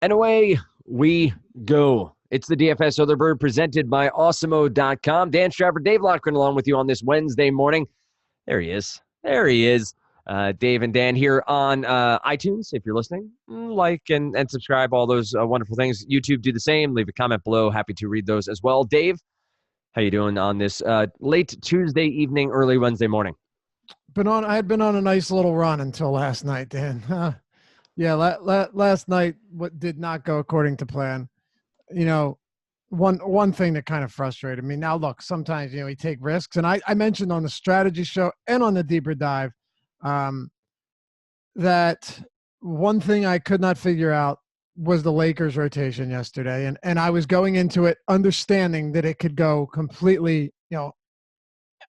And away we go. It's the DFS Other Bird presented by Awesemo.com. Dan Stratford, Dave Lockren along with you on this Wednesday morning. There he is. Dave and Dan here on iTunes. If you're listening, like and subscribe, all those wonderful things. YouTube, do the same. Leave a comment below. Happy to read those as well. Dave, how you doing on this late Tuesday evening, early Wednesday morning? I had been on a nice little run until last night, Dan. Last night what did not go according to plan. One thing that kind of frustrated me. Now, look, sometimes we take risks, and I mentioned on the strategy show and on the deeper dive that one thing I could not figure out was the Lakers rotation yesterday, and I was going into it understanding that it could go completely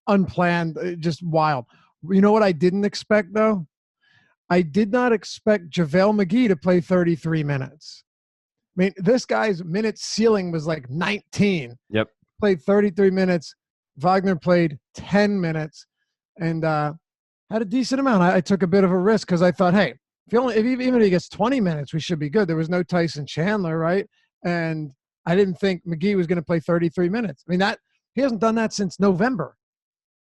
unplanned, just wild. You know what I didn't expect though? I did not expect JaVale McGee to play 33 minutes. I mean, this guy's minute ceiling was like 19. Yep. Played 33 minutes. Wagner played 10 minutes and had a decent amount. I took a bit of a risk because I thought, hey, even if he gets 20 minutes, we should be good. There was no Tyson Chandler, right? And I didn't think McGee was going to play 33 minutes. I mean, he hasn't done that since November.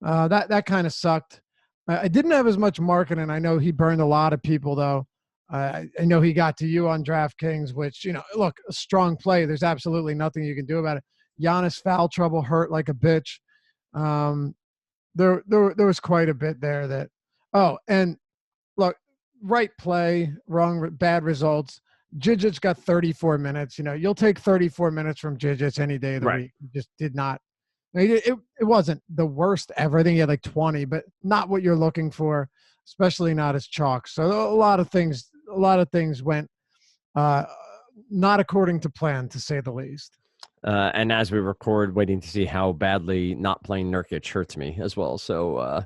That kind of sucked. I didn't have as much marketing. I know he burned a lot of people, though. I know he got to you on DraftKings, which, look, a strong play. There's absolutely nothing you can do about it. Giannis foul trouble, hurt like a bitch. There was quite a bit there that – and look, right play, bad results. Djigic got 34 minutes. You'll take 34 minutes from Djigic any day of the week. He just did not – it wasn't the worst ever. I think he had like 20, but not what you're looking for, especially not as chalk. So a lot of things went not according to plan, to say the least. And as we record, waiting to see how badly not playing Nurkic hurts me as well. So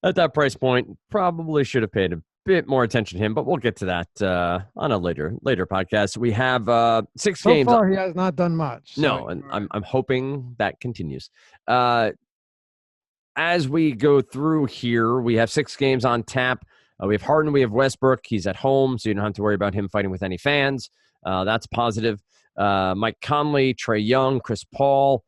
at that price point, probably should have paid a bit more attention to him, but we'll get to that on a later podcast. We have 6 games. So far, he has not done much. No, and I'm hoping that continues. As we go through here, we have 6 games on tap. We have Harden, we have Westbrook. He's at home, so you don't have to worry about him fighting with any fans. That's positive. Mike Conley, Trae Young, Chris Paul,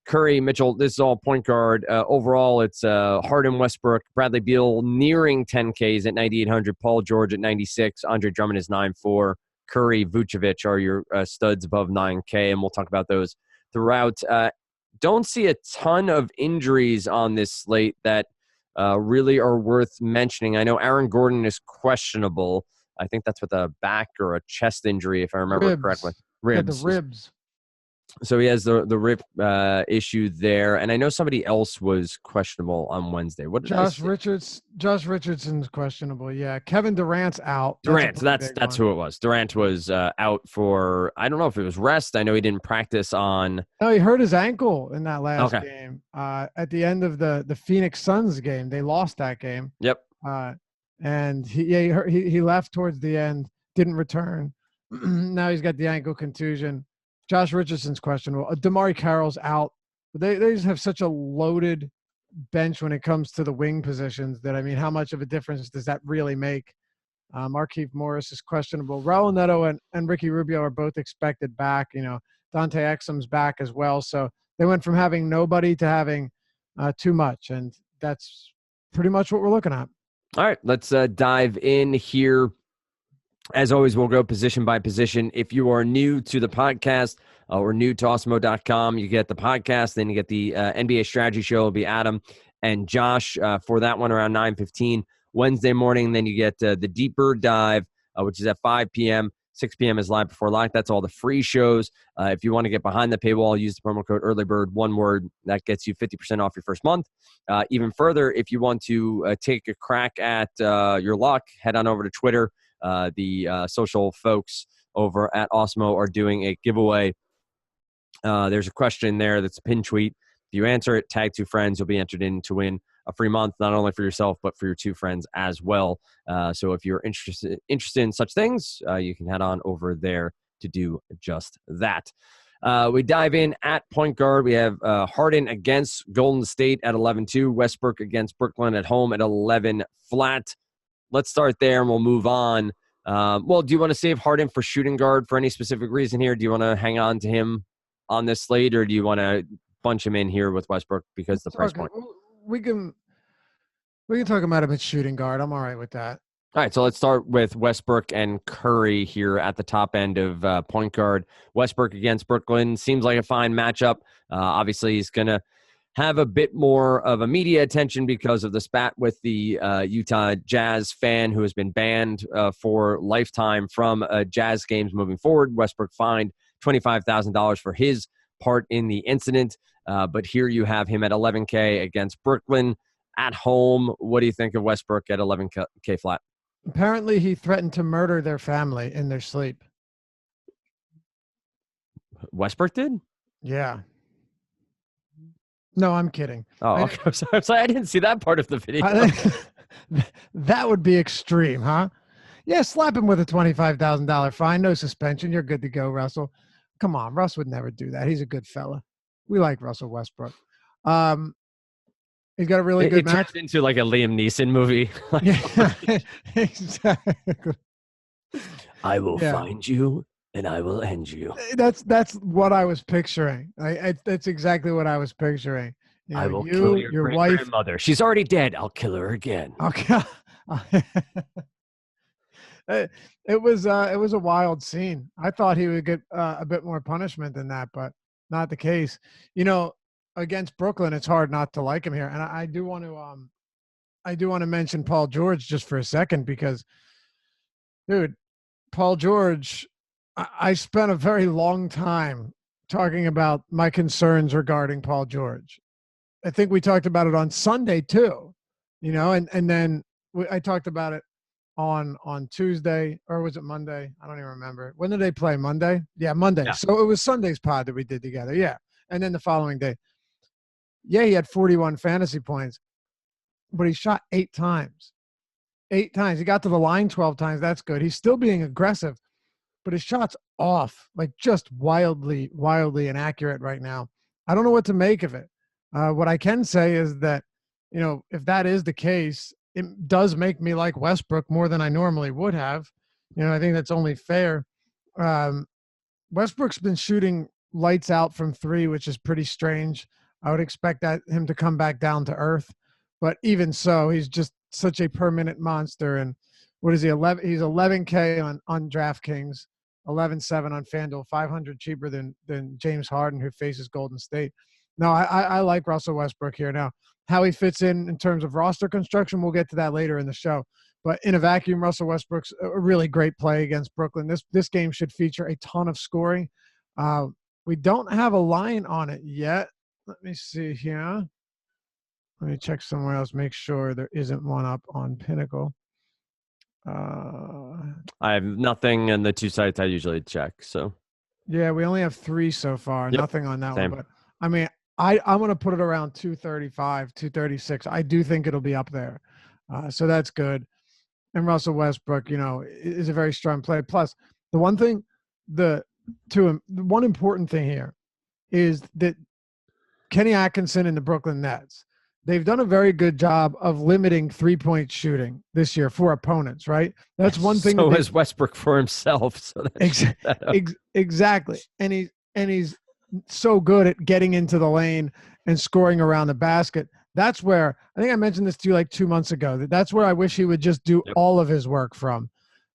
Curry, Mitchell. This is all point guard. Overall, it's Harden, Westbrook, Bradley Beal nearing 10Ks at 9,800. Paul George at 96. Andre Drummond is 9,400. Curry, Vucevic are your studs above 9K, and we'll talk about those throughout. Don't see a ton of injuries on this slate that really are worth mentioning. I know Aaron Gordon is questionable. I think that's with a back or a chest injury, if I remember correctly. Ribs. Yeah, the ribs. So he has the rib issue there, and I know somebody else was questionable on Wednesday. What did Josh Richardson's questionable. Yeah, Kevin Durant's out. That's who it was. Durant was out for, I don't know if it was rest. I know he didn't practice on. No, he hurt his ankle in that last game. At the end of the Phoenix Suns game, they lost that game. Yep. And he left towards the end, didn't return. Now he's got the ankle contusion. Josh Richardson's questionable. Damari Carroll's out. They just have such a loaded bench when it comes to the wing positions that, I mean, how much of a difference does that really make? Markieff Morris is questionable. Raul Neto and Ricky Rubio are both expected back. Dante Exum's back as well. So they went from having nobody to having too much, and that's pretty much what we're looking at. All right, let's dive in here. As always, we'll go position by position. If you are new to the podcast or new to Awesemo.com, you get the podcast, then you get the NBA strategy show. It'll be Adam and Josh for that one around 9:15 Wednesday morning. Then you get the deeper dive, which is at 5 p.m. 6 p.m. is live before lock. That's all the free shows. If you want to get behind the paywall, use the promo code EARLYBIRD, one word. That gets you 50% off your first month. Even further, if you want to take a crack at your luck, head on over to Twitter. The social folks over at Awesemo are doing a giveaway. There's a question there that's a pin tweet. If you answer it, tag 2 friends, you'll be entered in to win a free month, not only for yourself, but for your 2 friends as well. So if you're interested in such things, you can head on over there to do just that. We dive in at point guard. We have Harden against Golden State at 11-2. Westbrook against Brooklyn at home at 11 flat. Let's start there and we'll move on Well, do you want to save Harden for shooting guard for any specific reason here? Do you want to hang on to him on this slate, or do you want to bunch him in here with Westbrook because the price point? We can talk about him at shooting guard. I'm all right with that. All right, so let's start with Westbrook and Curry here at the top end of point guard. Westbrook against Brooklyn seems like a fine matchup. Obviously, he's going to have a bit more of a media attention because of the spat with the Utah Jazz fan who has been banned for lifetime from Jazz games moving forward. Westbrook fined $25,000 for his part in the incident. But here you have him at $11K against Brooklyn at home. What do you think of Westbrook at $11K flat? Apparently, he threatened to murder their family in their sleep. Westbrook did? Yeah. No, I'm kidding. Oh, okay. I was like, I didn't see that part of the video. That would be extreme, huh? Yeah, slap him with a $25,000 fine. No suspension. You're good to go, Russell. Come on. Russ would never do that. He's a good fella. We like Russell Westbrook. He's got a really good match. It turned into like a Liam Neeson movie. Yeah, exactly. I will find you and I will end you. That's what I was picturing. That's exactly what I was picturing. You know, I will kill your wife. Grandmother. She's already dead. I'll kill her again. Okay. It was a wild scene. I thought he would get a bit more punishment than that, but not the case. You know, against Brooklyn, it's hard not to like him here, and I do want to mention Paul George just for a second because, dude, Paul George. I spent a very long time talking about my concerns regarding Paul George. I think we talked about it on Sunday too, you know, and then I talked about it on Tuesday, or was it Monday? I don't even remember. When did they play? Monday? Yeah, Monday. Yeah. So it was Sunday's pod that we did together. Yeah. And then the following day. Yeah, he had 41 fantasy points, but he shot 8 times. 8 times. He got to the line 12 times. That's good. He's still being aggressive, but his shot's off, like just wildly inaccurate right now. I don't know what to make of it. What I can say is that, you know, if that is the case, it does make me like Westbrook more than I normally would have. You know, I think that's only fair. Westbrook's been shooting lights out from 3, which is pretty strange. I would expect him to come back down to earth. But even so, he's just such a per-minute monster. And what is he, 11? He's 11K on DraftKings, 11.7 on FanDuel, 500 cheaper than James Harden, who faces Golden State. No, I like Russell Westbrook here. Now, how he fits in terms of roster construction, we'll get to that later in the show. But in a vacuum, Russell Westbrook's a really great play against Brooklyn. This game should feature a ton of scoring. We don't have a line on it yet. Let me see here. Let me check somewhere else, make sure there isn't one up on Pinnacle. I have nothing in the 2 sites I usually check. So yeah, we only have 3 so far. Yep. Nothing on that one. But I mean, I'm going to put it around 235, 236. I do think it'll be up there. So that's good. And Russell Westbrook, you know, is a very strong play. Plus, the one important thing here is that Kenny Atkinson and the Brooklyn Nets, they've done a very good job of limiting 3-point shooting this year for opponents, right? That's one thing. So is Westbrook for himself. So exactly. And he's so good at getting into the lane and scoring around the basket. That's where, I think I mentioned this to you like 2 months ago, that's where I wish he would just do all of his work from.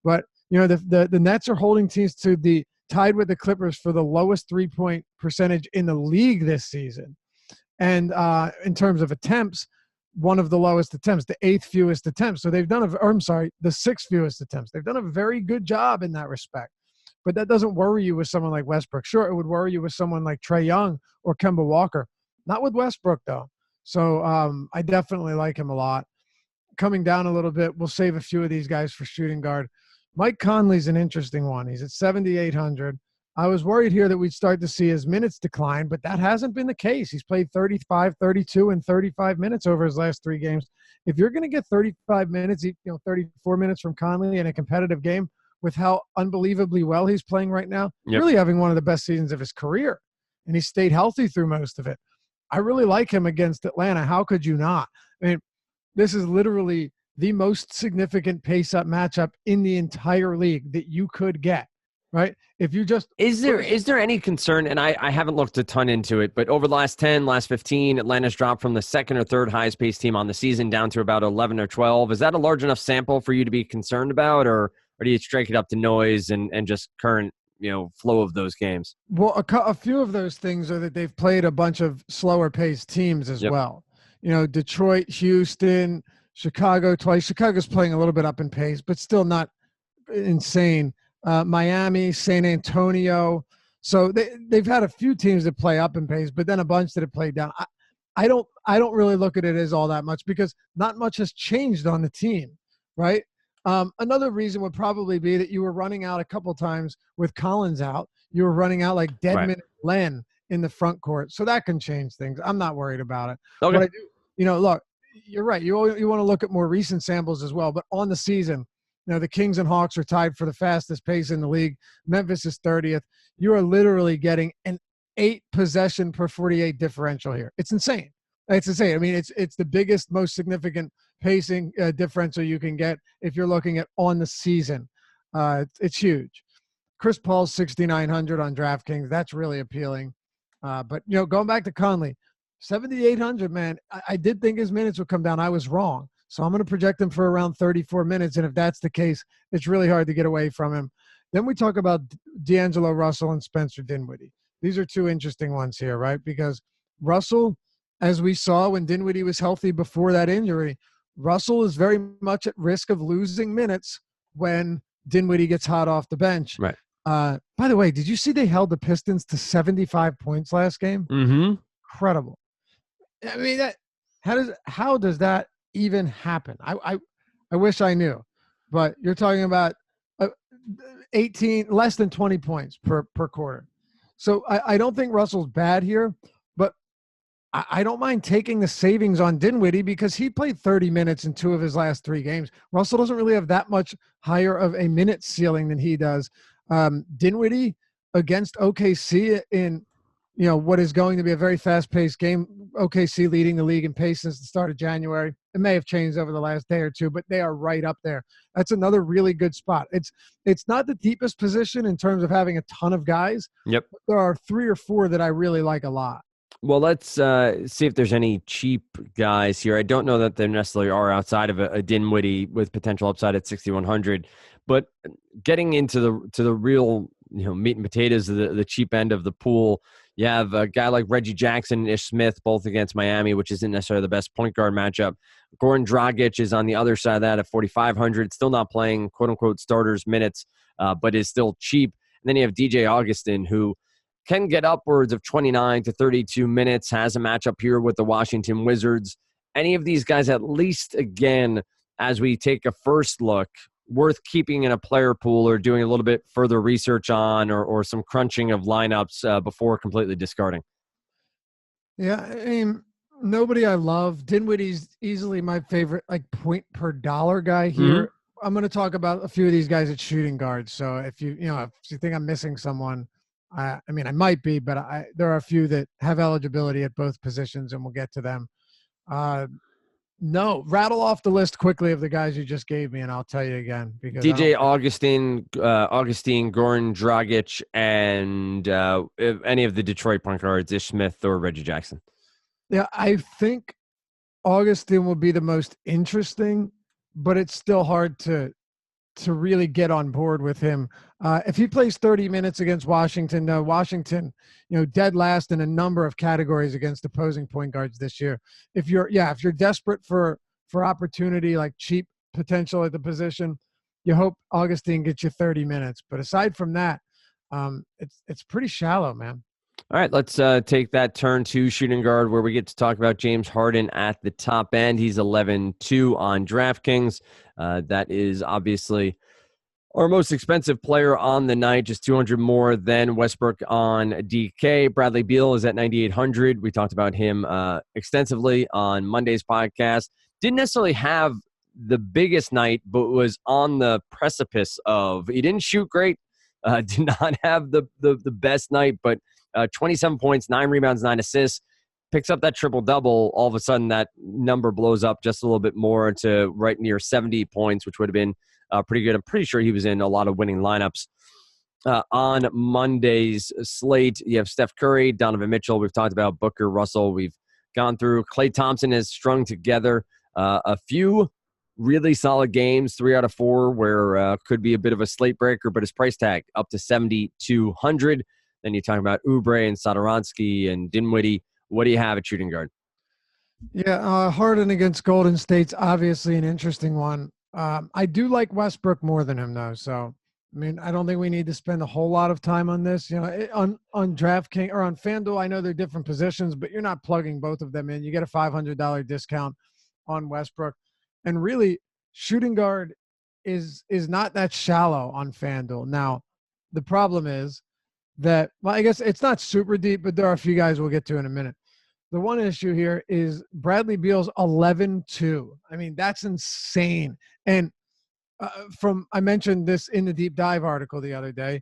But, you know, the Nets are holding teams to the tied with the Clippers for the lowest 3-point percentage in the league this season. And in terms of attempts, one of the lowest attempts, the 8th fewest attempts. So they've done the 6th fewest attempts. They've done a very good job in that respect. But that doesn't worry you with someone like Westbrook. Sure, it would worry you with someone like Trae Young or Kemba Walker. Not with Westbrook, though. So I definitely like him a lot. Coming down a little bit, we'll save a few of these guys for shooting guard. Mike Conley's an interesting one. He's at 7,800. I was worried here that we'd start to see his minutes decline, but that hasn't been the case. He's played 35, 32, and 35 minutes over his last 3 games. If you're going to get 35 minutes, 34 minutes from Conley in a competitive game with how unbelievably well he's playing right now, really having one of the best seasons of his career, and he stayed healthy through most of it. I really like him against Atlanta. How could you not? I mean, this is literally the most significant pace-up matchup in the entire league that you could get, right? If you just Is there any concern, and I haven't looked a ton into it, but over the last 10, last 15, Atlanta's dropped from the second or third highest paced team on the season down to about 11 or 12. Is that a large enough sample for you to be concerned about, or do you strike it up to noise and just current flow of those games? Well, a few of those things are that they've played a bunch of slower paced teams as well. Detroit, Houston, Chicago twice. Chicago's playing a little bit up in pace, but still not insane. Miami, San Antonio. So they've had a few teams that play up in pace, but then a bunch that have played down. I don't really look at it as all that much because not much has changed on the team, right? Another reason would probably be that you were running out a couple times with Collins out. You were running out like Dedmon and Len in the front court. So that can change things. I'm not worried about it. Okay. But I do, look, you're right. You want to look at more recent samples as well. But on the season, the Kings and Hawks are tied for the fastest pace in the league. Memphis is 30th. You are literally getting an 8 possession per 48 differential here. It's insane. It's insane. I mean, it's the biggest, most significant pacing differential you can get if you're looking at on the season. It's huge. Chris Paul's 6,900 on DraftKings. That's really appealing. But going back to Conley, 7,800, man. I did think his minutes would come down. I was wrong. So I'm going to project him for around 34 minutes. And if that's the case, it's really hard to get away from him. Then we talk about D'Angelo Russell and Spencer Dinwiddie. These are two interesting ones here, right? Because Russell, as we saw when Dinwiddie was healthy before that injury, Russell is very much at risk of losing minutes when Dinwiddie gets hot off the bench. Right. By the way, did you see they held the Pistons to 75 points last game? Mm-hmm. Incredible. I mean, how does that even happen? I wish I knew. But you're talking about 18, less than 20 points per quarter. So I don't think Russell's bad here, but I don't mind taking the savings on Dinwiddie because he played 30 minutes in 2 of his last 3 games. Russell doesn't really have that much higher of a minute ceiling than he does. Dinwiddie against OKC in what is going to be a very fast-paced game. OKC leading the league in pace since the start of January. It may have changed over the last day or two, but they are right up there. That's another really good spot. It's not the deepest position in terms of having a ton of guys. Yep. But there are 3 or 4 that I really like a lot. Well, let's see if there's any cheap guys here. I don't know that there necessarily are outside of a Dinwiddie with potential upside at 6,100, but getting into the real meat and potatoes of the cheap end of the pool, you have a guy like Reggie Jackson and Ish Smith, both against Miami, which isn't necessarily the best point guard matchup. Goran Dragic is on the other side of that at 4,500, still not playing quote-unquote starters minutes, but is still cheap. And then you have DJ Augustin, who can get upwards of 29 to 32 minutes, has a matchup here with the Washington Wizards. Any of these guys, at least again, as we take a first look, worth keeping in a player pool or doing a little bit further research on or some crunching of lineups before completely discarding? Yeah, I mean, nobody I love. Dinwiddie's easily my favorite, like point per dollar guy here. Mm-hmm. I'm going to talk about a few of these guys at shooting guards. So if you think I'm missing someone, I mean, I might be, but there are a few that have eligibility at both positions, and we'll get to them. No, rattle off the list quickly of the guys you just gave me, and I'll tell you again. Because DJ Augustine, Goran Dragic, and any of the Detroit point guards, Ish Smith or Reggie Jackson. Yeah, I think Augustine will be the most interesting, but it's still hard to really get on board with him. If he plays 30 minutes against Washington, Washington, dead last in a number of categories against opposing point guards this year. If you're desperate for opportunity, like cheap potential at the position, you hope Augustine gets you 30 minutes. But aside from that, it's pretty shallow, man. All right, let's take that turn to shooting guard where we get to talk about James Harden at the top end. He's 11-2 on DraftKings. That is obviously our most expensive player on the night, just 200 more than Westbrook on DK. Bradley Beal is at 9,800. We talked about him extensively on Monday's podcast. Didn't necessarily have the biggest night, but was on the precipice of. He didn't shoot great, did not have the best night, but 27 points, 9 rebounds, 9 assists. picks up that triple-double, all of a sudden that number blows up just a little bit more to right near 70 points, which would have been pretty good. I'm pretty sure he was in a lot of winning lineups. On Monday's slate, you have Steph Curry, Donovan Mitchell. We've talked about Booker, Russell. We've gone through. Klay Thompson has strung together a few really solid games, 3 out of 4, where could be a bit of a slate breaker, but his price tag up to 7,200. Then you're talking about Oubre and Satoransky and Dinwiddie. What do you have at shooting guard? Yeah, Harden against Golden State's obviously an interesting one. I do like Westbrook more than him, though. So, I mean, I don't think we need to spend a whole lot of time on this. You know, on DraftKings or on FanDuel, I know they're different positions, but you're not plugging both of them in. You get a $500 discount on Westbrook. And really, shooting guard is not that shallow on FanDuel. Now, the problem is that, well, I guess it's not super deep, but there are a few guys we'll get to in a minute. The one issue here is Bradley Beal's 11-2. I mean, that's insane. And I mentioned this in the deep dive article the other day,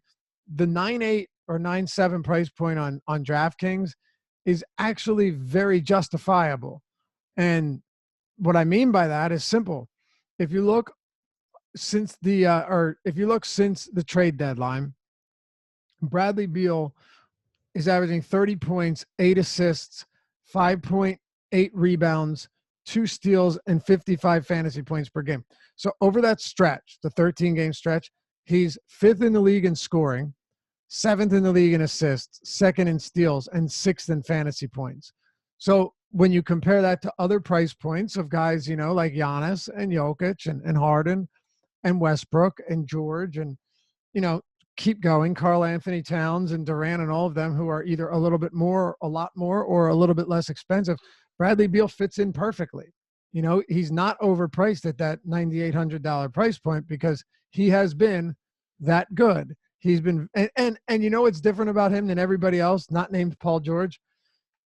the 9.8 or 9.7 price point on DraftKings is actually very justifiable. And what I mean by that is simple. If you look since the trade deadline, Bradley Beal is averaging 30 points, 8 assists, 5.8 rebounds, 2 steals, and 55 fantasy points per game. So over that stretch, the 13-game stretch, he's 5th in the league in scoring, 7th in the league in assists, 2nd in steals, and 6th in fantasy points. So when you compare that to other price points of guys, you know, like Giannis and Jokic and Harden and Westbrook and George and, you know, keep going, Karl Anthony Towns and Durant and all of them who are either a little bit more, a lot more, or a little bit less expensive, Bradley Beal fits in perfectly. You know, he's not overpriced at that $9,800 price point because he has been that good. He's been, and you know what's different about him than everybody else, not named Paul George?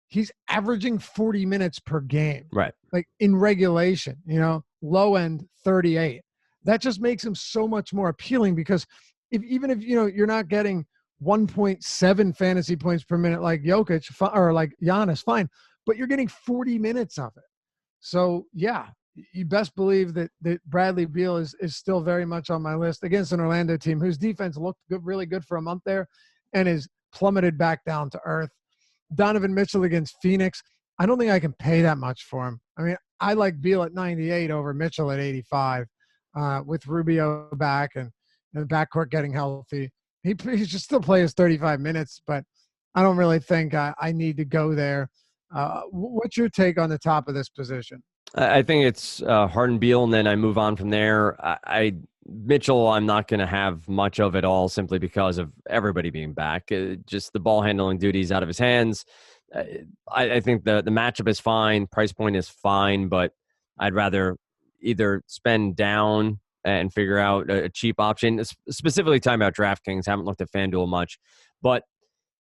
He's averaging 40 minutes per game. Right. Like in regulation, you know, low end 38. That just makes him so much more appealing because even if, you know, you're not getting 1.7 fantasy points per minute like Jokic or like Giannis, fine, but you're getting 40 minutes of it. So, yeah, you best believe that Bradley Beal is still very much on my list against an Orlando team whose defense looked good, really good for a month there and is plummeted back down to earth. Donovan Mitchell against Phoenix. I don't think I can pay that much for him. I mean, I like Beal at 98 over Mitchell at 85 with Rubio back and the backcourt getting healthy. He should still play his 35 minutes, but I don't really think I need to go there. What's your take on the top of this position? I think it's Harden, Beal, and then I move on from there. Mitchell, I'm not going to have much of it all simply because of everybody being back. Just the ball handling duties out of his hands. I think the matchup is fine. Price point is fine, but I'd rather either spend down and figure out a cheap option. Specifically talking about DraftKings, haven't looked at FanDuel much, but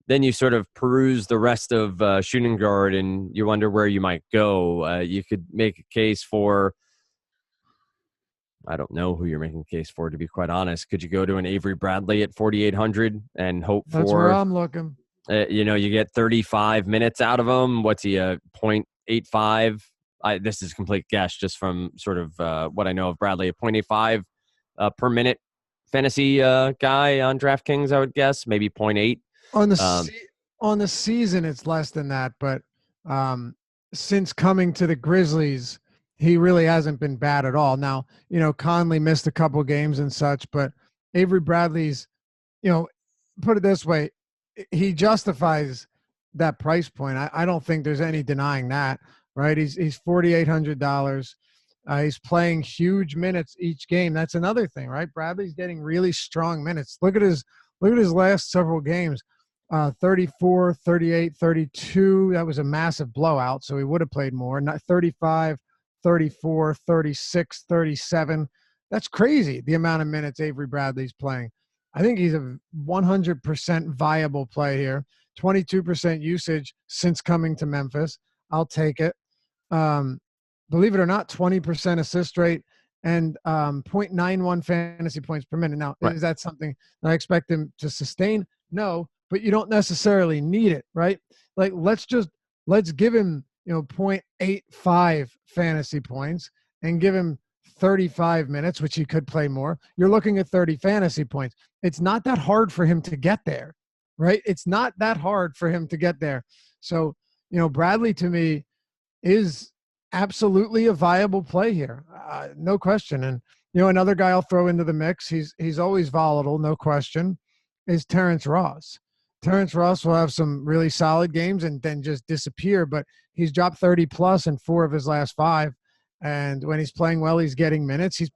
then you sort of peruse the rest of shooting guard and you wonder where you might go. You could make a case for, I don't know who you're making a case for, to be quite honest. Could you go to an Avery Bradley at 4,800 and hope That's where I'm looking. You know, you get 35 minutes out of him. What's he, 0.85? This is a complete guess just from sort of what I know of Bradley, a 0.85 per minute fantasy guy on DraftKings, I would guess, maybe 0.8. On the season, it's less than that, but since coming to the Grizzlies, he really hasn't been bad at all. Now, you know, Conley missed a couple games and such, but Avery Bradley's, you know, put it this way, he justifies that price point. I don't think there's any denying that, right? He's $4,800. He's playing huge minutes each game. That's another thing, right? Bradley's getting really strong minutes. Look at his last several games. 34, 38, 32. That was a massive blowout, so he would have played more. Not 35, 34, 36, 37. That's crazy, the amount of minutes Avery Bradley's playing. I think he's a 100% viable play here. 22% usage since coming to Memphis. I'll take it. Believe it or not, 20% assist rate and 0.91 fantasy points per minute. Now, right. Is that something that I expect him to sustain? No, but you don't necessarily need it, right? Like, let's just let's give him, 0.85 fantasy points and give him 35 minutes, which he could play more. You're looking at 30 fantasy points. It's not that hard for him to get there, right? It's not that hard for him to get there. So, Bradley to me is absolutely a viable play here. No question. And, another guy I'll throw into the mix, he's always volatile, no question, is Terrence Ross. Terrence Ross will have some really solid games and then just disappear, but he's dropped 30 plus in 4 of his last 5. And when he's playing well, he's getting minutes. He's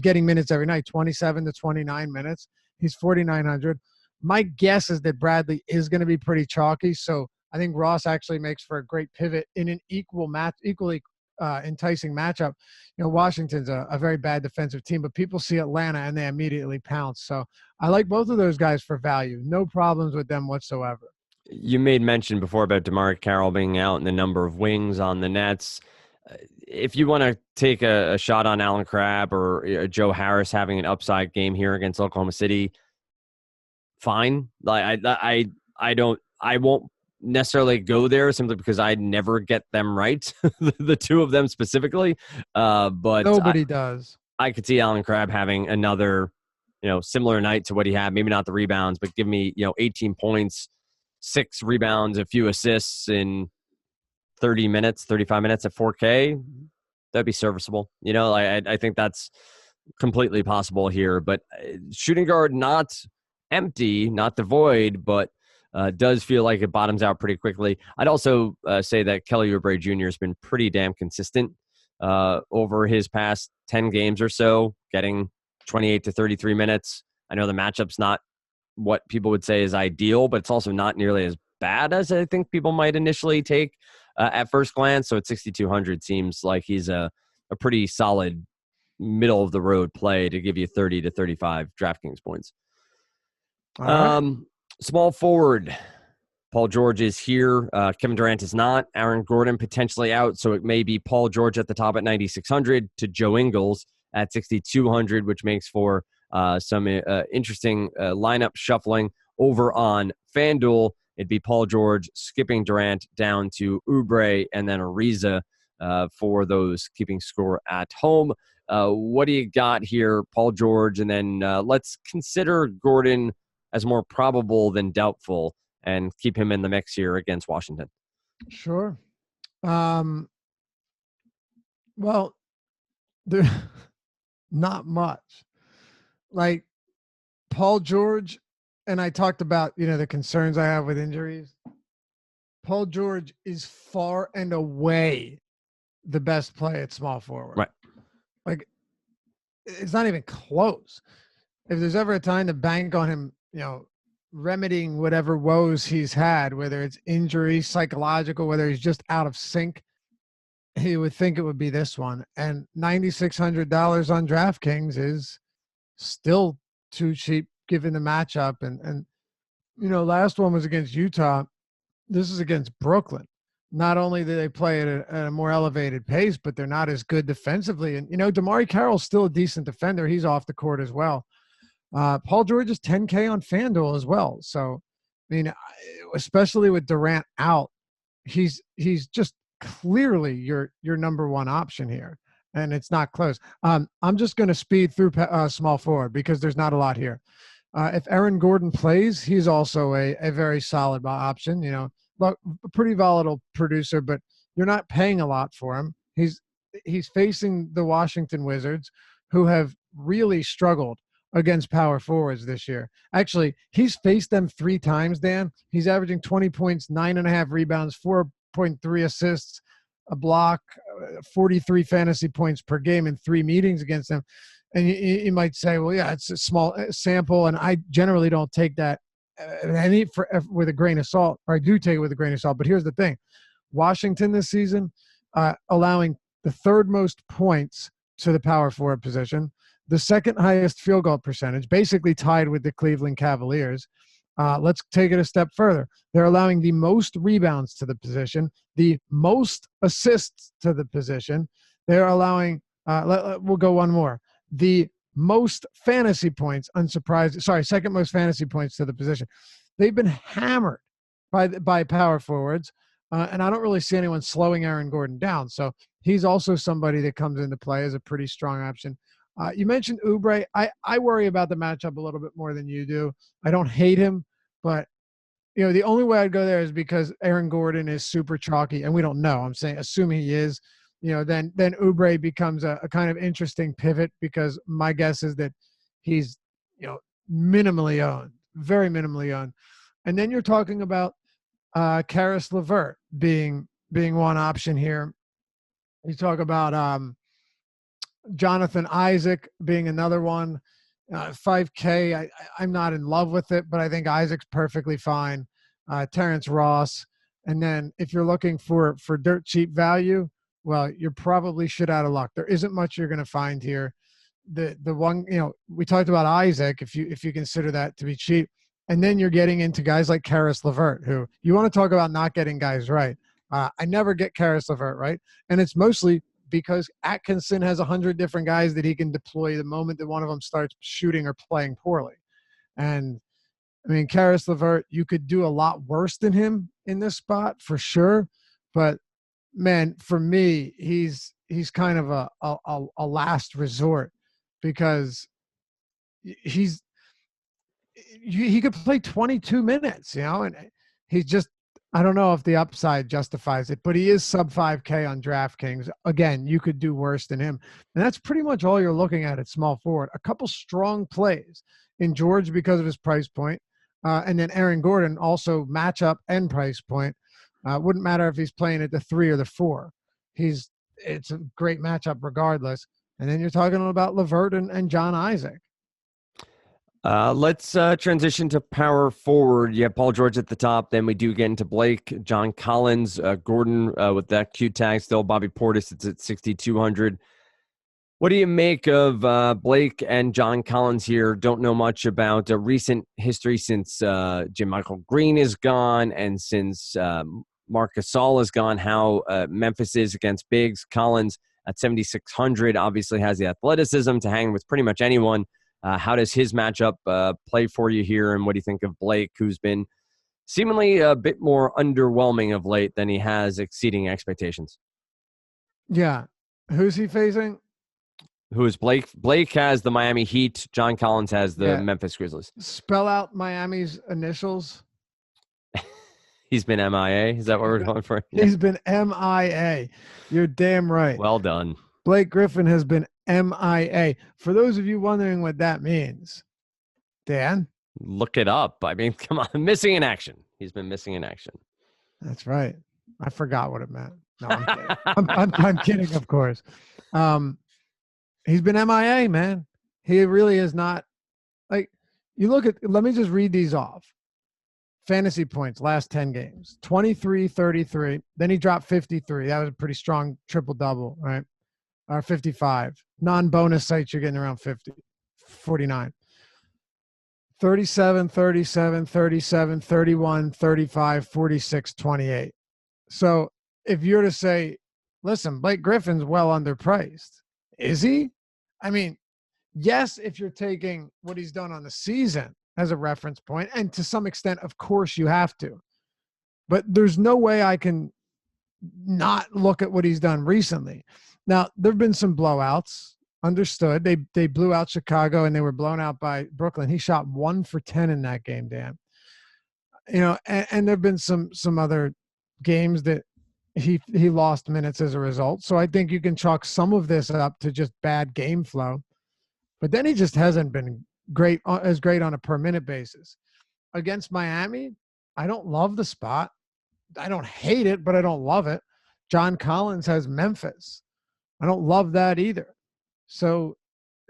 getting minutes every night, 27 to 29 minutes. He's 4,900. My guess is that Bradley is going to be pretty chalky. So I think Ross actually makes for a great pivot in an equally enticing matchup. Washington's a very bad defensive team, but people see Atlanta and they immediately pounce. So I like both of those guys for value. No problems with them whatsoever. You made mention before about DeMar Carroll being out and the number of wings on the Nets. If you want to take a shot on Allen Crabbe or Joe Harris having an upside game here against Oklahoma City, fine. Like I won't necessarily go there simply because I never get them right, the two of them specifically. But nobody does. I could see Allen Crabbe having another, similar night to what he had. Maybe not the rebounds, but give me 18 points, 6 rebounds, a few assists in 30 minutes, 35 minutes at 4K. That'd be serviceable. I think that's completely possible here. But shooting guard, not empty, not devoid, but does feel like it bottoms out pretty quickly. I'd also say that Kelly Oubre Jr. has been pretty damn consistent over his past 10 games or so, getting 28 to 33 minutes. I know the matchup's not what people would say is ideal, but it's also not nearly as bad as I think people might initially take at first glance. So at 6,200 seems like he's a pretty solid middle of the road play to give you 30 to 35 DraftKings points. All right. Small forward, Paul George is here. Kevin Durant is not. Aaron Gordon potentially out, so it may be Paul George at the top at 9,600 to Joe Ingles at 6,200, which makes for some interesting lineup shuffling over on FanDuel. It'd be Paul George skipping Durant down to Oubre and then Ariza for those keeping score at home. What do you got here, Paul George? And then let's consider Gordon as more probable than doubtful and keep him in the mix here against Washington. Sure. Well, there's not much. Like Paul George, and I talked about, the concerns I have with injuries. Paul George is far and away the best play at small forward. Right. Like, it's not even close. If there's ever a time to bank on him, remedying whatever woes he's had, whether it's injury, psychological, whether he's just out of sync, he would think it would be this one. And $9,600 on DraftKings is still too cheap given the matchup. And last one was against Utah. This is against Brooklyn. Not only do they play at a more elevated pace, but they're not as good defensively. And, DeMar Carroll's still a decent defender. He's off the court as well. Paul George is 10K on FanDuel as well. So, especially with Durant out, he's just clearly your number one option here, and it's not close. I'm just going to speed through small forward because there's not a lot here. If Aaron Gordon plays, he's also a very solid option. A pretty volatile producer, but you're not paying a lot for him. He's facing the Washington Wizards, who have really struggled against power forwards this year. Actually, he's faced them 3 times, Dan. He's averaging 20 points, 9.5 rebounds, 4.3 assists, a block, 43 fantasy points per game in 3 meetings against them. And you might say, well, yeah, it's a small sample, and I generally don't take that with a grain of salt, or I do take it with a grain of salt. But here's the thing. Washington this season, allowing the 3rd most points to the power forward position, the 2nd highest field goal percentage, basically tied with the Cleveland Cavaliers. Let's take it a step further. They're allowing the most rebounds to the position, the most assists to the position. They're allowing, we'll go one more, the most fantasy points, second most fantasy points to the position. They've been hammered by power forwards. And I don't really see anyone slowing Aaron Gordon down. So he's also somebody that comes into play as a pretty strong option. You mentioned Oubre. I worry about the matchup a little bit more than you do. I don't hate him, but the only way I'd go there is because Aaron Gordon is super chalky, and we don't know. I'm saying, assuming he is, then Oubre becomes a kind of interesting pivot, because my guess is that he's, minimally owned, very minimally owned. And then you're talking about Karis LeVert being one option here. You talk about Jonathan Isaac being another one. 5K, I'm not in love with it, but I think Isaac's perfectly fine. Terrence Ross. And then if you're looking for dirt cheap value, well, you're probably shit out of luck. There isn't much you're going to find here. The one, we talked about Isaac, if you consider that to be cheap. And then you're getting into guys like Karis LeVert, who you want to talk about not getting guys right. I never get Karis LeVert right. And it's mostly because Atkinson has 100 different guys that he can deploy the moment that one of them starts shooting or playing poorly. And I mean, Karis LeVert, you could do a lot worse than him in this spot for sure. But man, for me, he's kind of a last resort, because he could play 22 minutes, and he's just, I don't know if the upside justifies it, but he is sub 5K on DraftKings. Again, you could do worse than him. And that's pretty much all you're looking at small forward. A couple strong plays in George because of his price point. And then Aaron Gordon, also matchup and price point. Wouldn't matter if he's playing at the 3 or the 4. It's a great matchup regardless. And then you're talking about LeVert and John Isaac. Let's transition to power forward. You have Paul George at the top. Then we do get into Blake, John Collins, Gordon with that Q tag still. Bobby Portis, it's at 6,200. What do you make of Blake and John Collins here? Don't know much about recent history since Jim Michael Green is gone and since Marc Gasol is gone, how Memphis is against bigs. Collins at 7,600 obviously has the athleticism to hang with pretty much anyone. How does his matchup play for you here? And what do you think of Blake, who's been seemingly a bit more underwhelming of late than he has exceeding expectations? Yeah. Who's he facing? Who is Blake? Blake has the Miami Heat. John Collins has the Memphis Grizzlies. Spell out Miami's initials. He's been MIA. Is that what we're going for? Yeah. He's been MIA. You're damn right. Well done. Blake Griffin has been MIA. For those of you wondering what that means, Dan? Look it up. I mean, come on. Missing in action. He's been missing in action. That's right. I forgot what it meant. No, I'm kidding. I'm kidding, of course. He's been MIA, man. He really is not. Like, you look at, let me just read these off. Fantasy points, last 10 games. 23, 33. Then he dropped 53. That was a pretty strong triple-double, right? Or 55. Non-bonus sites, you're getting around 50. 49. 37, 37, 37, 31, 35, 46, 28. So if you're to say, listen, Blake Griffin's well underpriced. Is he? I mean, yes, if you're taking what he's done on the season as a reference point, and to some extent, of course, you have to. But there's no way I can not look at what he's done recently. Now, there have been some blowouts. Understood. They blew out Chicago and they were blown out by Brooklyn. He shot 1 for 10 in that game, Dan. And there have been some other games that he lost minutes as a result. So I think you can chalk some of this up to just bad game flow. But then he just hasn't been great on a per minute basis. Against Miami, I don't love the spot. I don't hate it, but I don't love it. John Collins has Memphis. I don't love that either. So,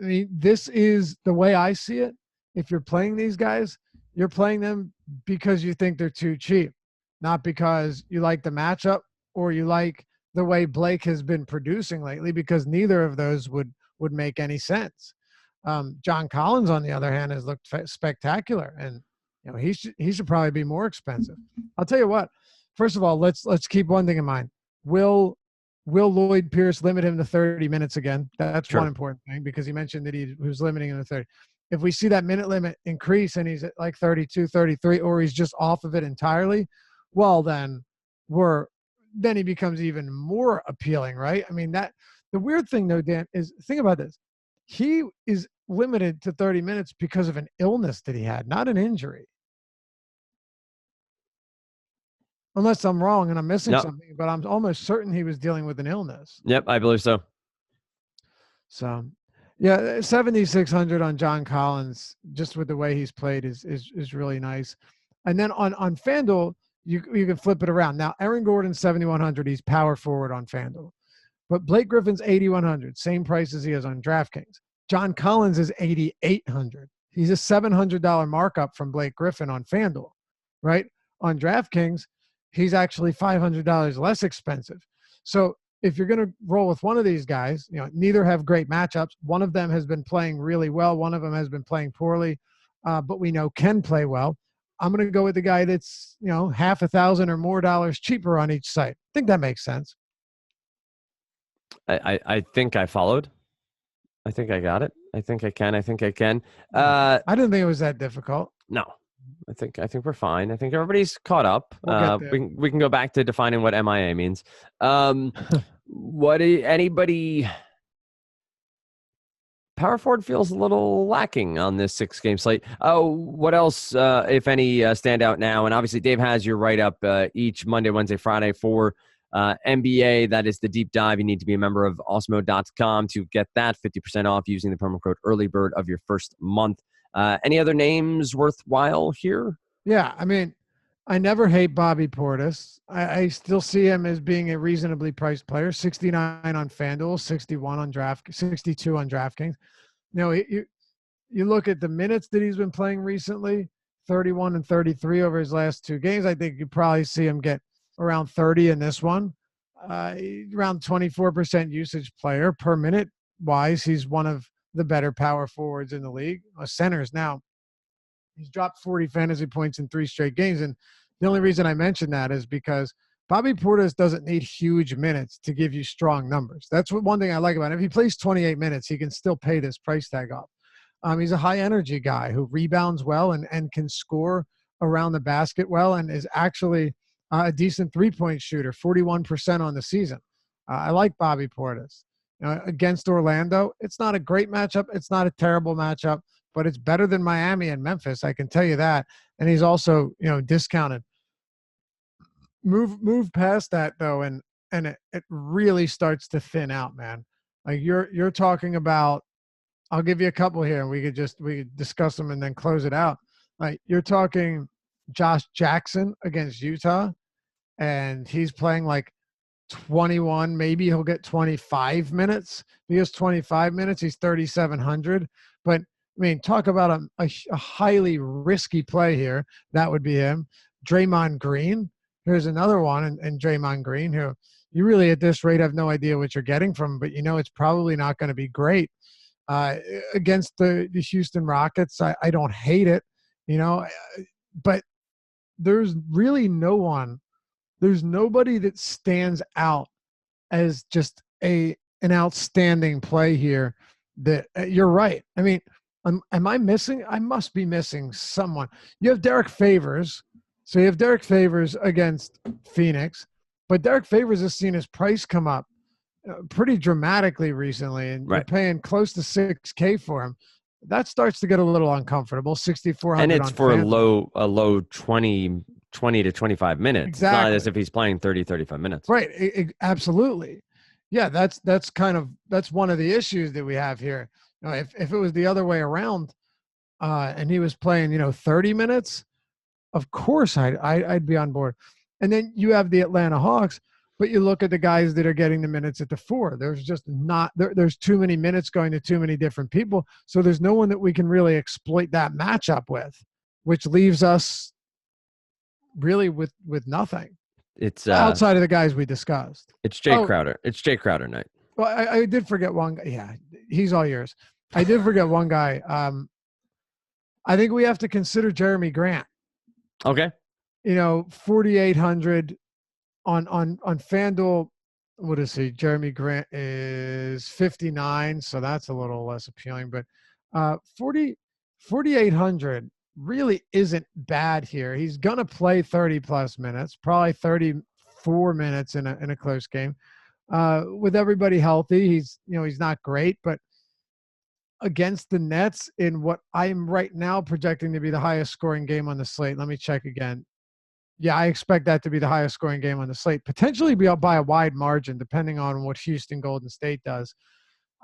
I mean, this is the way I see it. If you're playing these guys, you're playing them because you think they're too cheap, not because you like the matchup or you like the way Blake has been producing lately, because neither of those would make any sense. John Collins, on the other hand, has looked spectacular, and he should probably be more expensive. I'll tell you what. First of all, let's keep one thing in mind. Will Lloyd Pierce limit him to 30 minutes again? That's Sure. One important thing, because he mentioned that he was limiting him to 30. If we see that minute limit increase and he's at like 32, 33, or he's just off of it entirely, well, then then he becomes even more appealing, right? I mean, the weird thing though, Dan, is think about this. He is limited to 30 minutes because of an illness that he had, not an injury. Unless I'm wrong and I'm missing Yep. something, but I'm almost certain he was dealing with an illness. Yep, I believe so. So, yeah, 7,600 on John Collins, just with the way he's played, is really nice. And then on FanDuel, you can flip it around. Now, Aaron Gordon 7,100. He's power forward on FanDuel, but Blake Griffin's 8,100, same price as he is on DraftKings. John Collins is 8,800. He's a $700 markup from Blake Griffin on FanDuel, right? On DraftKings, he's actually $500 less expensive. So if you're going to roll with one of these guys, neither have great matchups. One of them has been playing really well. One of them has been playing poorly, but we know can play well. I'm going to go with the guy that's, half $1,000 or more dollars cheaper on each site. I think that makes sense. I think I followed. I think I got it. I think I can. I didn't think it was that difficult. No, I think we're fine. I think everybody's caught up. We'll get there. We can go back to defining what MIA means. Anybody power forward feels a little lacking on this 6-game slate. Oh, what else, if any, stand out now? And obviously, Dave has your write-up each Monday, Wednesday, Friday for NBA. That is the deep dive. You need to be a member of Osmo.com to get that 50% off using the promo code EARLYBIRD of your first month. Any other names worthwhile here? Yeah, I mean, I never hate Bobby Portis. I still see him as being a reasonably priced player. 69 on FanDuel, 61 on DraftKings, 62 on DraftKings. You look at the minutes that he's been playing recently, 31 and 33 over his last 2 games. I think you probably see him get around 30 in this one. Around 24% usage player per minute wise. He's one of the better power forwards in the league. Centers now. He's dropped 40 fantasy points in 3 straight games. And the only reason I mention that is because Bobby Portis doesn't need huge minutes to give you strong numbers. That's one thing I like about him. If he plays 28 minutes, he can still pay this price tag off. He's a high energy guy who rebounds well and can score around the basket well and is actually a decent 3-point shooter, 41% on the season. I like Bobby Portis. Against Orlando, it's not a great matchup. It's not a terrible matchup, but it's better than Miami and Memphis. I can tell you that. And he's also, discounted. Move past that though, and it really starts to thin out, man. Like you're talking about. I'll give you a couple here, and we could discuss them and then close it out. Like you're talking Josh Jackson against Utah, and he's playing like 21, maybe he'll get 25 minutes. If he has 25 minutes, he's 3,700. But I mean, talk about a highly risky play here. That would be him. Draymond Green. Here's another one, and Draymond Green, who you really at this rate have no idea what you're getting from, but it's probably not going to be great. Against the Houston Rockets, I don't hate it, but there's really no one. There's nobody that stands out as just an outstanding play here. That you're right. I mean, am I missing? I must be missing someone. You have Derek Favors. So you have Derek Favors against Phoenix, but Derek Favors has seen his price come up pretty dramatically recently, and Right. You're paying close to $6K for him. That starts to get a little uncomfortable. 6,400, and it's for FanDuel. a low 20 to 25 minutes. Exactly. It's not as if he's playing 30, 35 minutes. Right. Absolutely. Yeah, that's one of the issues that we have here. If it was the other way around, and he was playing, 30 minutes, of course I'd be on board. And then you have the Atlanta Hawks, but you look at the guys that are getting the minutes at the 4. There's just not there's too many minutes going to too many different people. So there's no one that we can really exploit that matchup with, which leaves us really with nothing. It's outside of the guys we discussed. It's Jay Crowder. It's Jay Crowder night. Well, I did forget one guy. Yeah, he's all yours. I did forget one guy. I think we have to consider Jeremy Grant. Okay. 4,800 on FanDuel. What is he? Jeremy Grant is 59, so that's a little less appealing. But 4,800 really isn't bad here. He's going to play 30-plus minutes, probably 4 minutes in a close game. With everybody healthy, he's not great, but against the Nets in what I'm right now projecting to be the highest scoring game on the slate. Let me check again. Yeah, I expect that to be the highest scoring game on the slate, potentially be up by a wide margin, depending on what Houston Golden State does.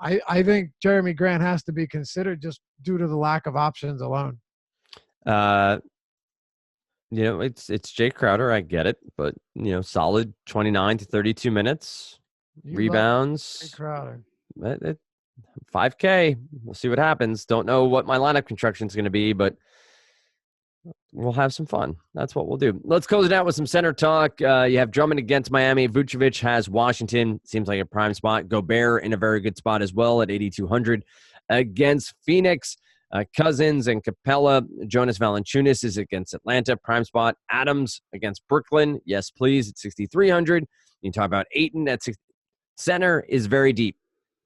I think Jeremy Grant has to be considered just due to the lack of options alone. It's Jay Crowder. I get it, but solid 29 to 32 minutes, rebounds. Jay Crowder. 5K. We'll see what happens. Don't know what my lineup construction is going to be, but we'll have some fun. That's what we'll do. Let's close it out with some center talk. You have Drummond against Miami. Vucevic has Washington. Seems like a prime spot. Gobert in a very good spot as well at 8,200 against Phoenix. Cousins and Capella. Jonas Valanciunas is against Atlanta. Prime spot. Adams against Brooklyn. Yes, please. At 6,300. You can talk about Ayton at 6. Center is very deep.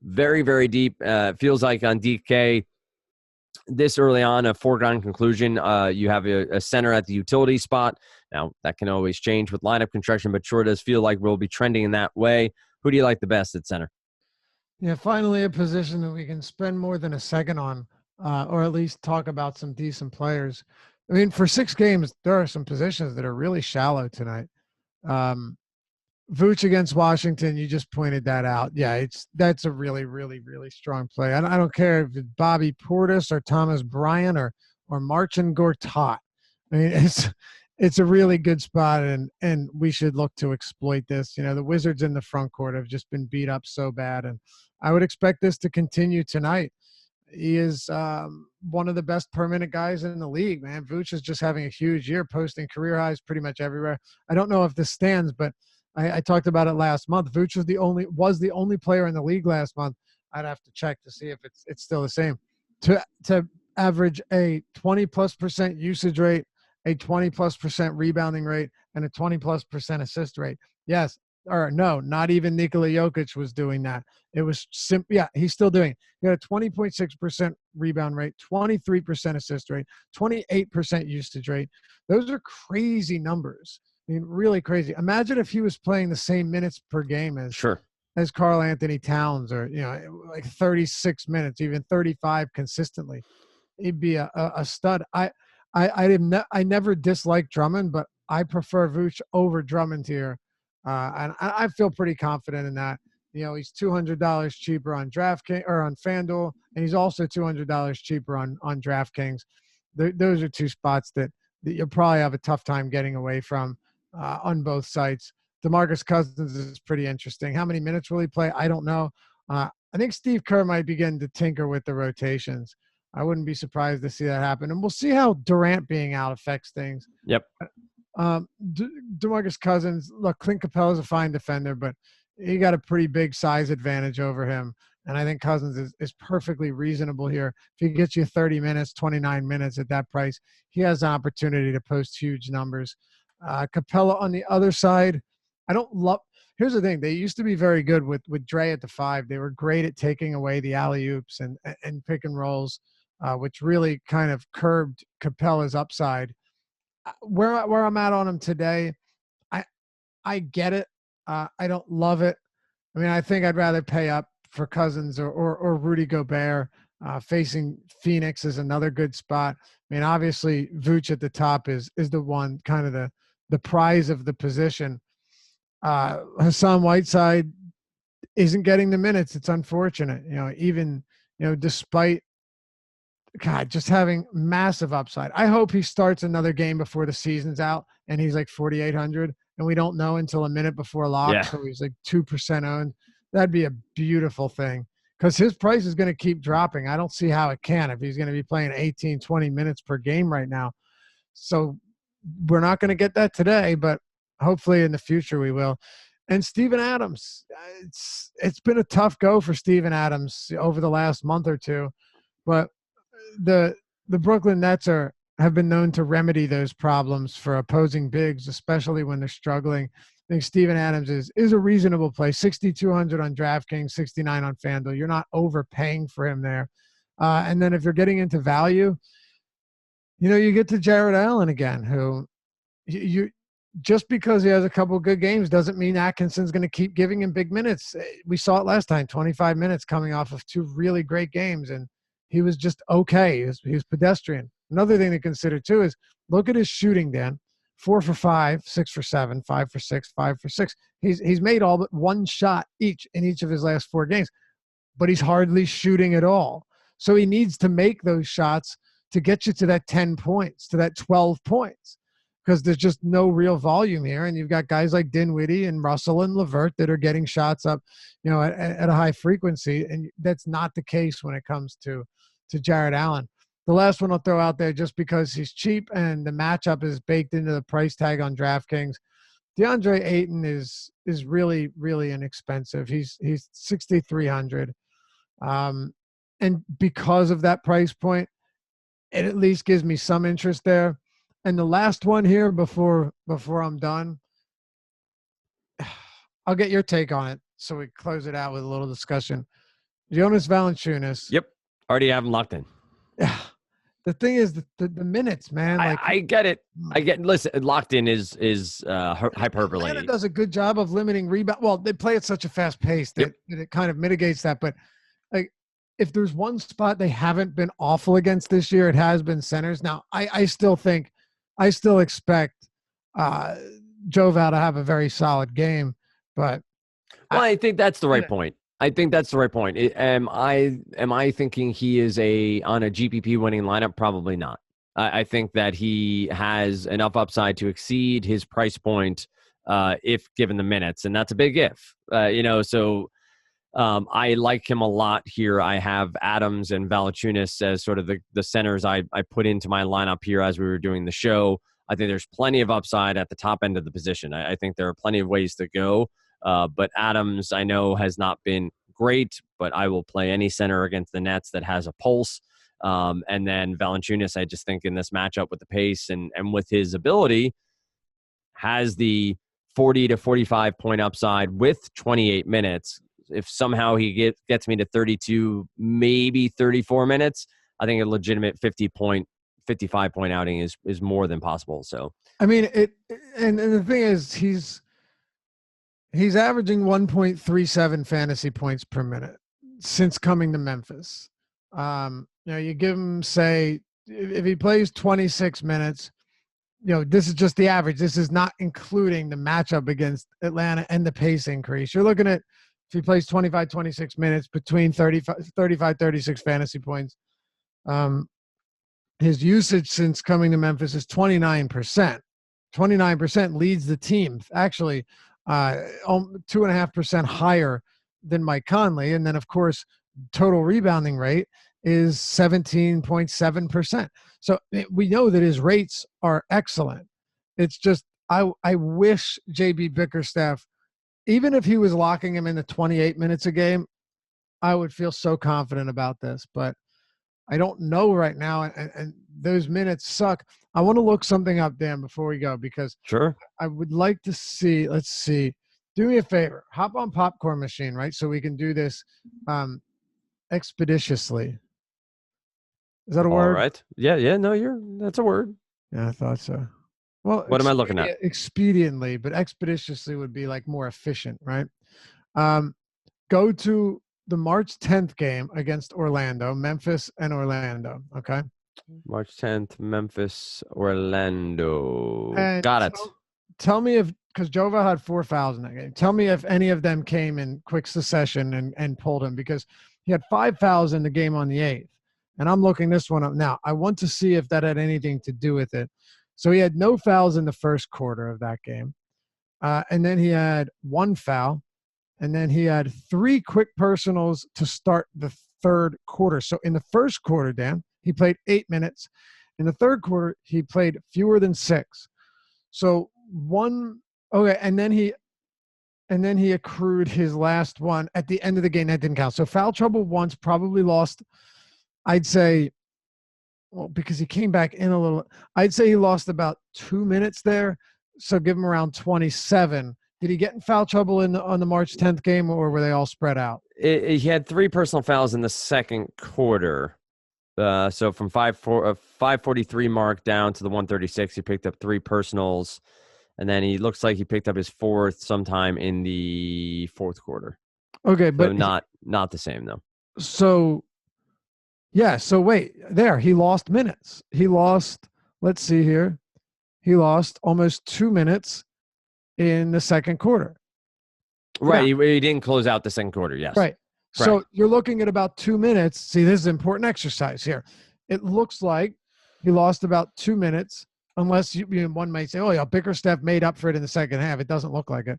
Very, very deep. Feels like on DK this early on, a foregone conclusion. You have a center at the utility spot. Now, that can always change with lineup construction, but sure does feel like we'll be trending in that way. Who do you like the best at center? Yeah, finally a position that we can spend more than a second on, or at least talk about some decent players. I mean, for 6 games, there are some positions that are really shallow tonight. Vooch against Washington, you just pointed that out. Yeah, that's a really, really, really strong play. I don't care if it's Bobby Portis or Thomas Bryant or Marcin Gortat. I mean, it's a really good spot, and we should look to exploit this. The Wizards in the front court have just been beat up so bad, and I would expect this to continue tonight. He is one of the best per minute guys in the league, man. Vooch is just having a huge year, posting career highs pretty much everywhere. I don't know if this stands, but I talked about it last month. Vooch was the only player in the league last month. I'd have to check to see if it's still the same. To average a 20+% usage rate, a 20+% rebounding rate, and a 20+% assist rate. Yes, or no, not even Nikola Jokic was doing that. It was he's still doing it. He had a 20.6% rebound rate, 23% assist rate, 28% usage rate. Those are crazy numbers. I mean, really crazy. Imagine if he was playing the same minutes per game as Karl Anthony Towns, or like 36 minutes, even 35 consistently. He'd be a stud. I never disliked Drummond, but I prefer Vooch over Drummond here, and I feel pretty confident in that. He's $200 cheaper on DraftKings or on FanDuel, and he's also $200 cheaper on DraftKings. Those are 2 spots that you'll probably have a tough time getting away from. On both sites. DeMarcus Cousins is pretty interesting. How many minutes will he play? I don't know. I think Steve Kerr might begin to tinker with the rotations. I wouldn't be surprised to see that happen. And we'll see how Durant being out affects things. Yep. DeMarcus Cousins, look, Clint Capella is a fine defender, but he got a pretty big size advantage over him. And I think Cousins is perfectly reasonable here. If he gets you 30 minutes, 29 minutes at that price, he has an opportunity to post huge numbers. Capella on the other side, here's the thing. They used to be very good with Dre at the 5. They were great at taking away the alley-oops and pick and rolls, which really kind of curbed Capella's upside. Where I'm at on him today, I get it. I don't love it. I mean, I think I'd rather pay up for Cousins or Rudy Gobert. Facing Phoenix is another good spot. I mean, obviously, Vooch at the top is the one kind of the prize of the position. Hassan Whiteside isn't getting the minutes. It's unfortunate. Despite just having massive upside. I hope he starts another game before the season's out and he's like 4,800 and we don't know until a minute before lock. Yeah. So he's like 2% owned. That'd be a beautiful thing because his price is going to keep dropping. I don't see how it can if he's going to be playing 18, 20 minutes per game right now. So we're not going to get that today, but hopefully in the future we will. And Steven Adams, it's been a tough go for Steven Adams over the last month or two, but the Brooklyn Nets have been known to remedy those problems for opposing bigs, especially when they're struggling. I think Steven Adams is a reasonable play. 6,200 on DraftKings, 69 on FanDuel. You're not overpaying for him there. And then if you're getting into value, you get to Jared Allen again, who just because he has a couple of good games doesn't mean Atkinson's going to keep giving him big minutes. We saw it last time, 25 minutes coming off of 2 really great games, and he was just okay. He was pedestrian. Another thing to consider, too, is look at his shooting, Dan. 4 for 5, 6 for 7, 5 for 6, 5 for 6. He's made all but one shot in each of his last 4 games, but he's hardly shooting at all. So he needs to make those shots to get you to that 10 points, to that 12 points, because there's just no real volume here. And you've got guys like Dinwiddie and Russell and LeVert that are getting shots up, at a high frequency. And that's not the case when it comes to Jared Allen. The last one I'll throw out there, just because he's cheap and the matchup is baked into the price tag on DraftKings. DeAndre Ayton is really, really inexpensive. He's 6,300. And because of that price point, it at least gives me some interest there. And the last one here before I'm done, I'll get your take on it so we close it out with a little discussion. Jonas Valanciunas. Yep. Already have him locked in. Yeah. The thing is the minutes, man. Like, I get it. Listen, locked in is hyperbole. Atlanta does a good job of limiting rebound. Well, they play at such a fast pace that it kind of mitigates that. But like, if there's one spot they haven't been awful against this year, it has been centers. Now, I still expect Joe Val to have a very solid game, but I think that's the right point. Am I thinking he is on a GPP winning lineup? Probably not. I think that he has enough upside to exceed his price point if given the minutes, and that's a big if. So I like him a lot here. I have Adams and Valanciunas as sort of the centers I put into my lineup here as we were doing the show. I think there's plenty of upside at the top end of the position. I think there are plenty of ways to go. But Adams, I know, has not been great, but I will play any center against the Nets that has a pulse. And then Valanciunas, I just think in this matchup with the pace and with his ability, has the 40 to 45 point upside with 28 minutes. If somehow he gets me to 32, maybe 34 minutes, I think a legitimate 55 point outing is more than possible. So, I mean, and the thing is, he's averaging 1.37 fantasy points per minute since coming to Memphis. You give him, say, if he plays 26 minutes, this is just the average. This is not including the matchup against Atlanta and the pace increase. You're looking at, if he plays 25, 26 minutes, between 35, 36 fantasy points. His usage since coming to Memphis is 29%. 29% leads the team. Actually, 2.5% higher than Mike Conley. And then, of course, total rebounding rate is 17.7%. So we know that his rates are excellent. It's just I wish JB Bickerstaff, even if he was locking him into 28 minutes a game, I would feel so confident about this. But I don't know right now, and those minutes suck. I want to look something up, Dan, before we go, because sure, I would like to see. Let's see. Do me a favor. Hop on Popcorn Machine, right? So we can do this expeditiously. Is that a word? All right. Yeah. No, that's a word. Yeah, I thought so. Well, what am I looking at? Expediently, but expeditiously would be like more efficient, right? Go to the March 10th game against Orlando, Memphis and Orlando. Okay. March 10th, Memphis, Orlando. And got it. Tell me because Jova had 4 fouls in that game. Tell me if any of them came in quick succession and pulled him, because he had 5 fouls in the game on the 8th. And I'm looking this one up now. I want to see if that had anything to do with it. So he had no fouls in the first quarter of that game. And then he had 1 foul. And then he had 3 quick personals to start the third quarter. So in the first quarter, Dan, he played 8 minutes. In the third quarter, he played fewer than 6. So and then he accrued his last one at the end of the game. That didn't count. So foul trouble once, probably lost, I'd say, well, because he came back in a little, I'd say he lost about 2 minutes there. So give him around 27. Did he get in foul trouble on the March 10th game, or were they all spread out? He had 3 personal fouls in the second quarter. So from 543 mark down to the 136, he picked up 3 personals. And then he looks like he picked up his fourth sometime in the fourth quarter. Okay, So but not the same though. So yeah, so wait, there he lost minutes. He lost, let's see here. He lost almost 2 minutes in the second quarter. Right. Yeah. He didn't close out the second quarter. Yes. Right. So you're looking at about 2 minutes. See, this is an important exercise here. It looks like he lost about 2 minutes, unless one might say, oh, yeah, Bickerstaff made up for it in the second half. It doesn't look like it.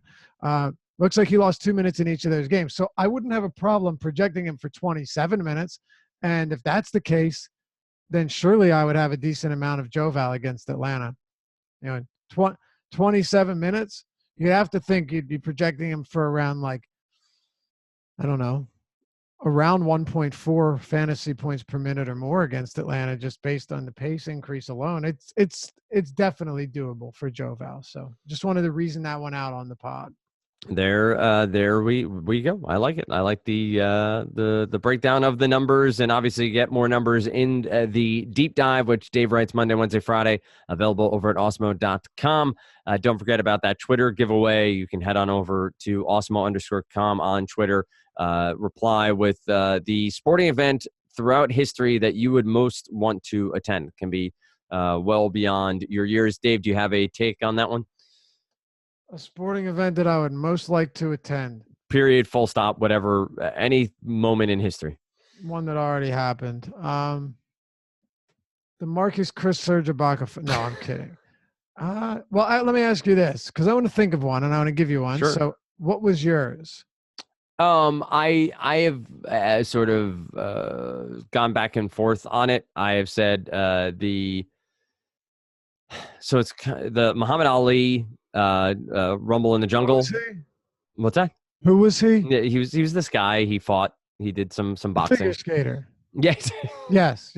Looks like he lost 2 minutes in each of those games. So I wouldn't have a problem projecting him for 27 minutes. And if that's the case, then surely I would have a decent amount of Joval against Atlanta. 27 minutes, you'd have to think you'd be projecting him for around I don't know, around 1.4 fantasy points per minute or more against Atlanta, just based on the pace increase alone. It's definitely doable for Joval. So just wanted to reason that one out on the pod. There we go. I like it. I like the breakdown of the numbers, and obviously get more numbers in the deep dive, which Dave writes Monday, Wednesday, Friday, available over at awesemo.com. Don't forget about that Twitter giveaway. You can head on over to awesemo_com on Twitter. Reply with the sporting event throughout history that you would most want to attend. It can be well beyond your years. Dave, do you have a take on that one? A sporting event that I would most like to attend. Period, full stop, whatever, any moment in history. One that already happened. The Marcus Chris Serge Ibaka. No, I'm kidding. Let me ask you this, because I want to think of one and I want to give you one. Sure. So what was yours? I have sort of gone back and forth on it. I have said so it's the Muhammad Ali Rumble in the Jungle. What's that? Who was he? Yeah, he was this guy. He fought. He did some boxing. Figure skater. Yes. Yes.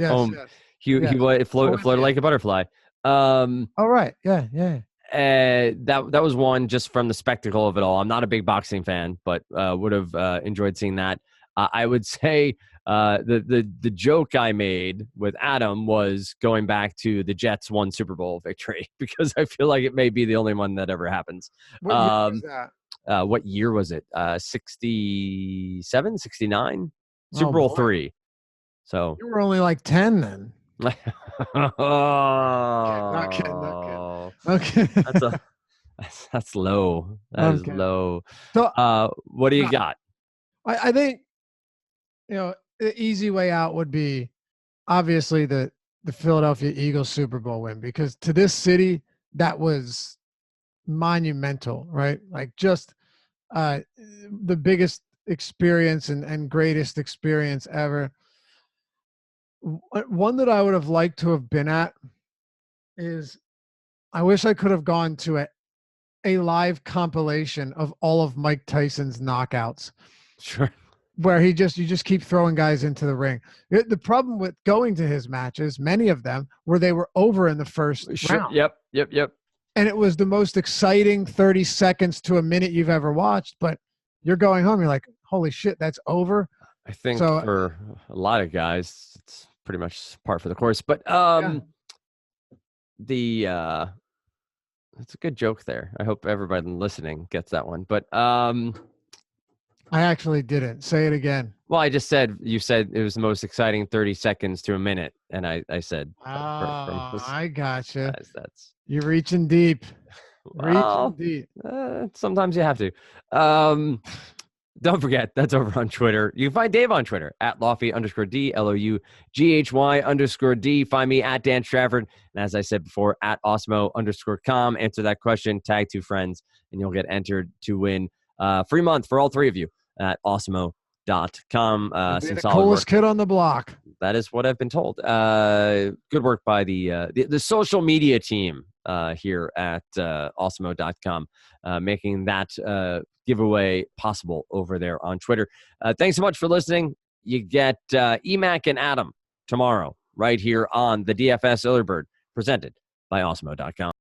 He floated like a butterfly. All right. Yeah. That was one just from the spectacle of it all. I'm not a big boxing fan, but would have enjoyed seeing that. I would say the joke I made with Adam was going back to the Jets' one Super Bowl victory, because I feel like it may be the only one that ever happens. What year was that? What year was it? 67, 69? Super Bowl III. So you were only like 10 then. Not kidding. Okay. That's low. That is low. So, what do you got? I think, the easy way out would be obviously the Philadelphia Eagles Super Bowl win, because to this city, that was monumental, right? Like just the biggest experience and greatest experience ever. One that I would have liked to have been at is, I wish I could have gone to a live compilation of all of Mike Tyson's knockouts. Sure. Where you just keep throwing guys into the ring. The problem with going to his matches, many of them, were they were over in the first round. Yep. And it was the most exciting 30 seconds to a minute you've ever watched. But you're going home, you're like, holy shit, that's over. I think for a lot of guys, it's pretty much par for the course. But it's a good joke there. I hope everybody listening gets that one. But I actually didn't. Say it again. Well, I just said, you said it was the most exciting 30 seconds to a minute. And I said, I gotcha. That's you're reaching deep. Well, reaching deep. Sometimes you have to. Don't forget, that's over on Twitter. You can find Dave on Twitter at Lofty_D, LOUGHY_D. Find me at Dan Strafford. And as I said before, at Awesemo_com. Answer that question, tag 2 friends, and you'll get entered to win free month for all 3 of you at Awesemo.com. The coolest kid on the block. That is what I've been told. Good work by the social media team here at Awesemo.com, making that giveaway possible over there on Twitter. Thanks so much for listening. You get Emac and Adam tomorrow right here on the DFS Early Bird, presented by Awesemo.com.